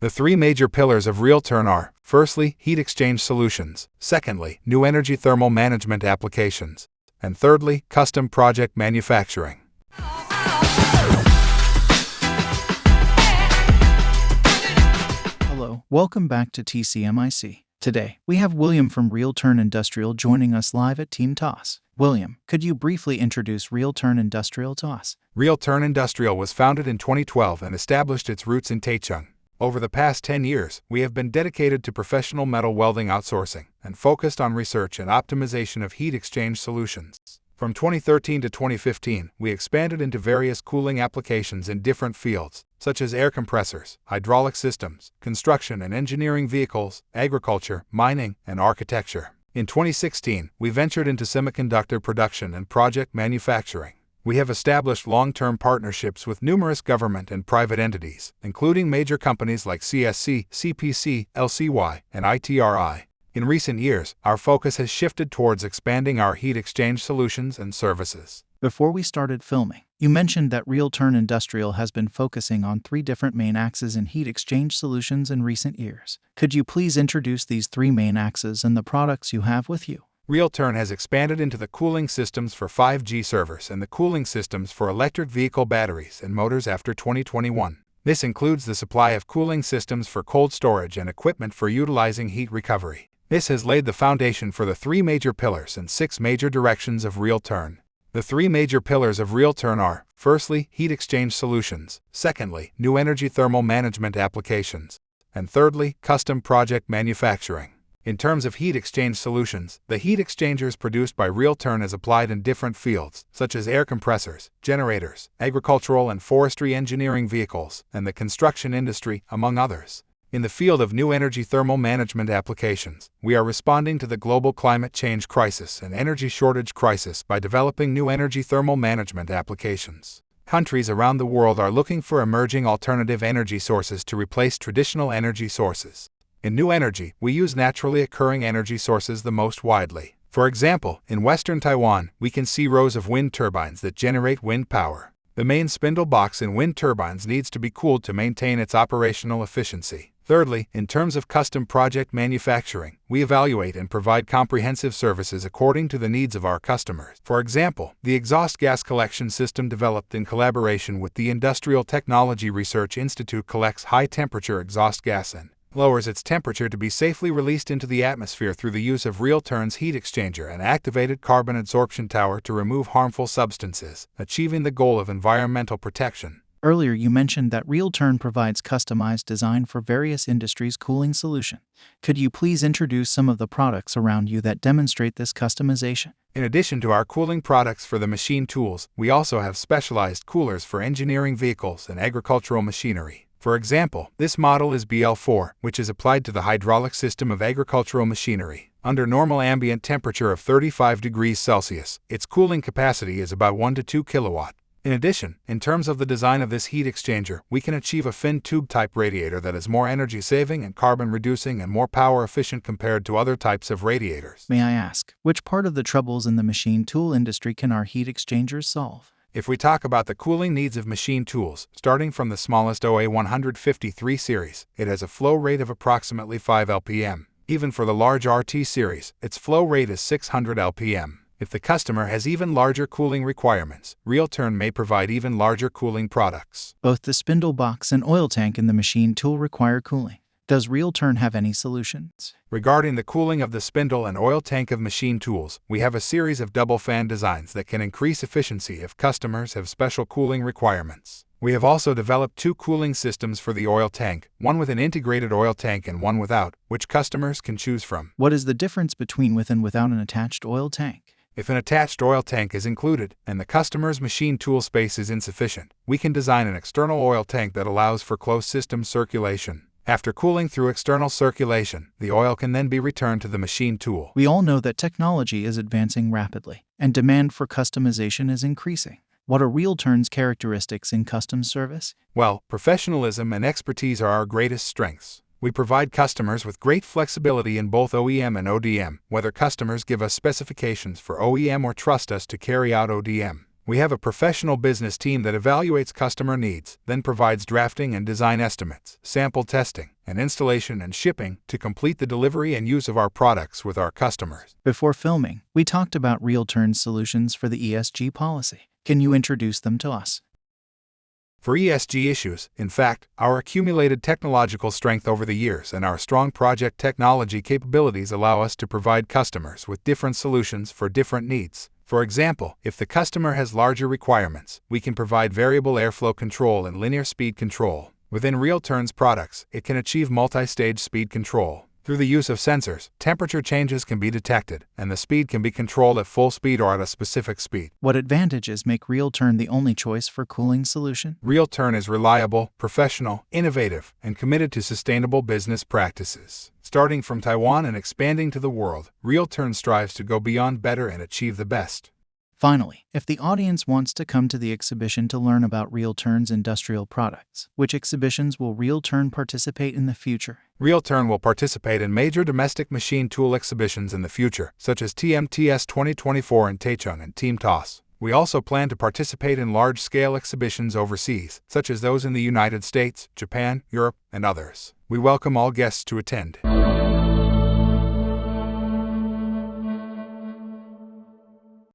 The three major pillars of real Tern are, firstly, heat exchange solutions, secondly, new energy thermal management applications, and thirdly, custom project manufacturing. Hello, welcome back to TCMIC. Today, we have William from Real Tern Industrial joining us live at TIMTOS. William, could you briefly introduce Real Tern Industrial to us? Real Tern Industrial was founded in 2012 and established its roots in Taichung. Over the past 10 years, we have been dedicated to professional metal welding outsourcing and focused on research and optimization of heat exchange solutions. From 2013 to 2015, we expanded into various cooling applications in different fields, such as air compressors, hydraulic systems, construction and engineering vehicles, agriculture, mining, and architecture. In 2016, we ventured into semiconductor production and project manufacturing. We have established long-term partnerships with numerous government and private entities, including major companies like CSC, CPC, LCY, and ITRI. In recent years, our focus has shifted towards expanding our heat exchange solutions and services. Before we started filming, you mentioned that Real Tern Industrial has been focusing on three different main axes in heat exchange solutions in recent years. Could you please introduce these three main axes and the products you have with you? Real Tern has expanded into the cooling systems for 5G servers and the cooling systems for electric vehicle batteries and motors after 2021. This includes the supply of cooling systems for cold storage and equipment for utilizing heat recovery. This has laid the foundation for the three major pillars and six major directions of Real Tern. The three major pillars of Real Tern are, firstly, heat exchange solutions, secondly, new energy thermal management applications, and thirdly, custom project manufacturing. In terms of heat exchange solutions, the heat exchangers produced by Real Tern is applied in different fields, such as air compressors, generators, agricultural and forestry engineering vehicles, and the construction industry, among others. In the field of new energy thermal management applications, we are responding to the global climate change crisis and energy shortage crisis by developing new energy thermal management applications. Countries around the world are looking for emerging alternative energy sources to replace traditional energy sources. In new energy, we use naturally occurring energy sources the most widely. For example, in western Taiwan, we can see rows of wind turbines that generate wind power. The main spindle box in wind turbines needs to be cooled to maintain its operational efficiency. Thirdly, in terms of custom project manufacturing, we evaluate and provide comprehensive services according to the needs of our customers. For example, the exhaust gas collection system developed in collaboration with the Industrial Technology Research Institute collects high-temperature exhaust gas and lowers its temperature to be safely released into the atmosphere through the use of Real Tern's heat exchanger and activated carbon absorption tower to remove harmful substances, achieving the goal of environmental protection. Earlier you mentioned that Real Tern provides customized design for various industries' cooling solution. Could you please introduce some of the products around you that demonstrate this customization? In addition to our cooling products for the machine tools, we also have specialized coolers for engineering vehicles and agricultural machinery. For example, this model is BL4, which is applied to the hydraulic system of agricultural machinery. Under normal ambient temperature of 35 degrees Celsius, its cooling capacity is about 1 to 2 kilowatt. In addition, in terms of the design of this heat exchanger, we can achieve a fin tube type radiator that is more energy saving and carbon reducing and more power efficient compared to other types of radiators. May I ask, which part of the troubles in the machine tool industry can our heat exchangers solve? If we talk about the cooling needs of machine tools, starting from the smallest OA153 series, it has a flow rate of approximately 5 LPM. Even for the large RT series, its flow rate is 600 LPM. If the customer has even larger cooling requirements, Real Tern may provide even larger cooling products. Both the spindle box and oil tank in the machine tool require cooling. Does Real Tern have any solutions? Regarding the cooling of the spindle and oil tank of machine tools, we have a series of double fan designs that can increase efficiency if customers have special cooling requirements. We have also developed two cooling systems for the oil tank, one with an integrated oil tank and one without, which customers can choose from. What is the difference between with and without an attached oil tank? If an attached oil tank is included and the customer's machine tool space is insufficient, we can design an external oil tank that allows for closed system circulation. After cooling through external circulation, the oil can then be returned to the machine tool. We all know that technology is advancing rapidly, and demand for customization is increasing. What are Real Tern's characteristics in custom service? Well, professionalism and expertise are our greatest strengths. We provide customers with great flexibility in both OEM and ODM, whether customers give us specifications for OEM or trust us to carry out ODM. We have a professional business team that evaluates customer needs, then provides drafting and design estimates, sample testing, and installation and shipping to complete the delivery and use of our products with our customers. Before filming, we talked about Real Tern's solutions for the ESG policy. Can you introduce them to us? For ESG issues, in fact, our accumulated technological strength over the years and our strong project technology capabilities allow us to provide customers with different solutions for different needs. For example, if the customer has larger requirements, we can provide variable airflow control and linear speed control. Within Real Tern's products, it can achieve multi-stage speed control. Through the use of sensors, temperature changes can be detected, and the speed can be controlled at full speed or at a specific speed. What advantages make Real Tern the only choice for cooling solution? Real Tern is reliable, professional, innovative, and committed to sustainable business practices. Starting from Taiwan and expanding to the world, Real Tern strives to go beyond better and achieve the best. Finally, if the audience wants to come to the exhibition to learn about Real Tern's industrial products, which exhibitions will Real Tern participate in the future? Real Tern will participate in major domestic machine tool exhibitions in the future, such as TIMTOS 2024 in Taichung and TIMTOS. We also plan to participate in large-scale exhibitions overseas, such as those in the United States, Japan, Europe, and others. We welcome all guests to attend.